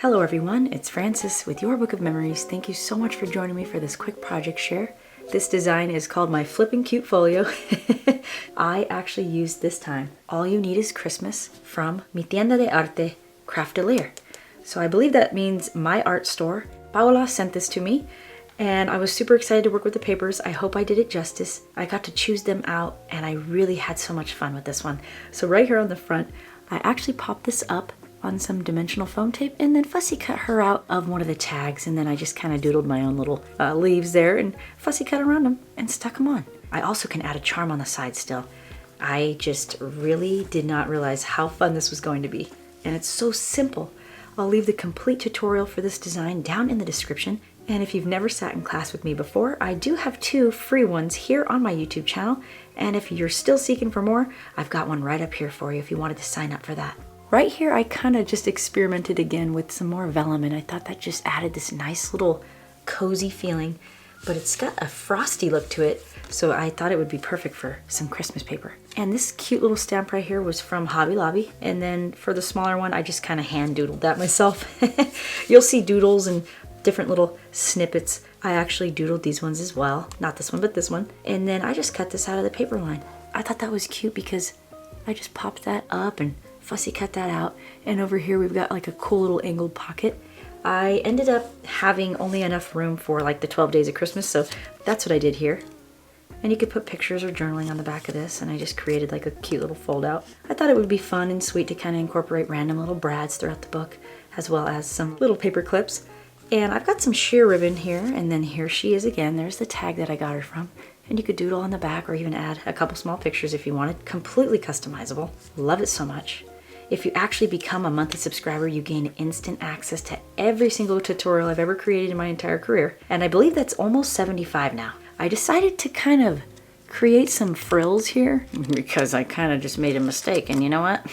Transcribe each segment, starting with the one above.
Hello everyone, it's Frances with Your Book of Memories. Thank you so much for joining me for this quick project share. This design is called my Flippin' Cute Folio. I actually used this time All You Need Is Christmas from Mi Tienda de Arte, Craftelier. So I believe that means my art store. Paola sent this to me and I was super excited to work with the papers. I hope I did it justice. I got to choose them out and I really had so much fun with this one. So right here on the front, I actually popped this up on some dimensional foam tape and then fussy cut her out of one of the tags, and then I just kind of doodled my own little leaves there and fussy cut around them and stuck them on. I also can add a charm on the side still. I just really did not realize how fun this was going to be, and it's so simple. I'll leave the complete tutorial for this design down in the description, and if you've never sat in class with me before, I do have 2 free ones here on my YouTube channel, and if you're still seeking for more, I've got one right up here for you if you wanted to sign up for that. Right here, I kind of just experimented again with some more vellum, and I thought that just added this nice little cozy feeling, but it's got a frosty look to it, so I thought it would be perfect for some Christmas paper. And this cute little stamp right here was from Hobby Lobby, and then for the smaller one, I just kind of hand doodled that myself. You'll see doodles and different little snippets. I actually doodled these ones as well, not this one, but this one, and then I just cut this out of the paper line. I thought that was cute because I just popped that up and fussy cut that out, and over here we've got like a cool little angled pocket. I ended up having only enough room for like the 12 days of Christmas, so that's what I did here. And you could put pictures or journaling on the back of this, and I just created like a cute little fold out. I thought it would be fun and sweet to kind of incorporate random little brads throughout the book, as well as some little paper clips. And I've got some sheer ribbon here, and then here she is again. There's the tag that I got her from. And you could doodle on the back or even add a couple small pictures if you wanted. Completely customizable. Love it so much. If you actually become a monthly subscriber, you gain instant access to every single tutorial I've ever created in my entire career. And I believe that's almost 75 now. I decided to kind of create some frills here because I kind of just made a mistake. And you know what?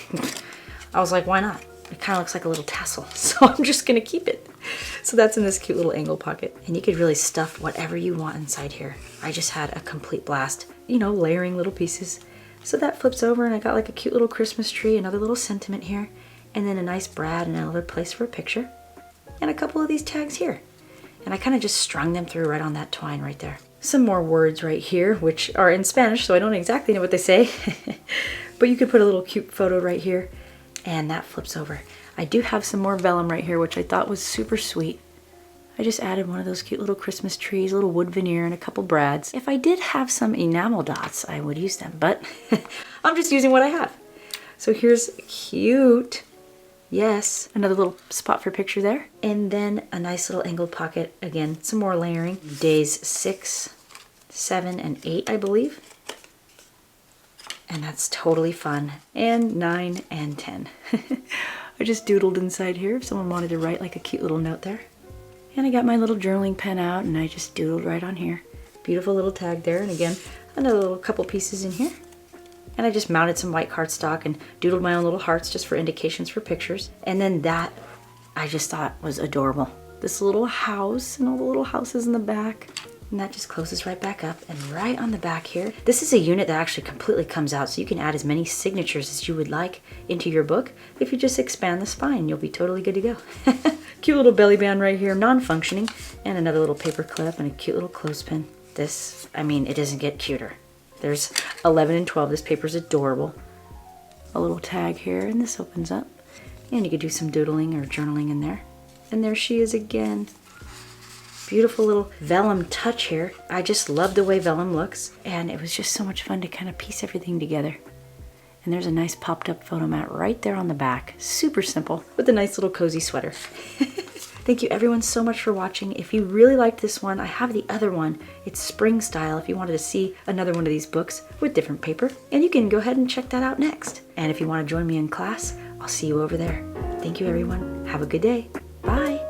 I was like, why not? It kind of looks like a little tassel, so I'm just gonna keep it. So that's in this cute little angle pocket. And you could really stuff whatever you want inside here. I just had a complete blast, you know, layering little pieces. So that flips over and I got like a cute little Christmas tree, another little sentiment here, and then a nice brad and another place for a picture, and a couple of these tags here. And I kind of just strung them through right on that twine right there. Some more words right here, which are in Spanish, so I don't exactly know what they say. But you could put a little cute photo right here, and that flips over. I do have some more vellum right here, which I thought was super sweet. I just added one of those cute little Christmas trees, a little wood veneer, and a couple brads. If I did have some enamel dots, I would use them, but I'm just using what I have. So here's cute, yes, another little spot for a picture there. And then a nice little angled pocket. Again, some more layering. Days 6, 7, and 8, I believe. And that's totally fun. And 9 and 10. I just doodled inside here if someone wanted to write like a cute little note there. And I got my little journaling pen out and I just doodled right on here. Beautiful little tag there, and again, another little couple pieces in here. And I just mounted some white cardstock and doodled my own little hearts just for indications for pictures. And then that, I just thought was adorable. This little house and all the little houses in the back. And that just closes right back up. And right on the back here, this is a unit that actually completely comes out, so you can add as many signatures as you would like into your book. If you just expand the spine, you'll be totally good to go. Cute little belly band right here, non-functioning, and another little paper clip and a cute little clothespin. This, I mean, it doesn't get cuter. There's 11 and 12. This paper's adorable. A little tag here, and this opens up. And you could do some doodling or journaling in there. And there she is again. Beautiful little vellum touch here. I just love the way vellum looks, and it was just so much fun to kind of piece everything together. And there's a nice popped up photo mat right there on the back. Super simple, with a nice little cozy sweater. Thank you everyone so much for watching. If you really liked this one, I have the other one. It's spring style if you wanted to see another one of these books with different paper. And you can go ahead and check that out next. And if you want to join me in class, I'll see you over there. Thank you everyone. Have a good day. Bye.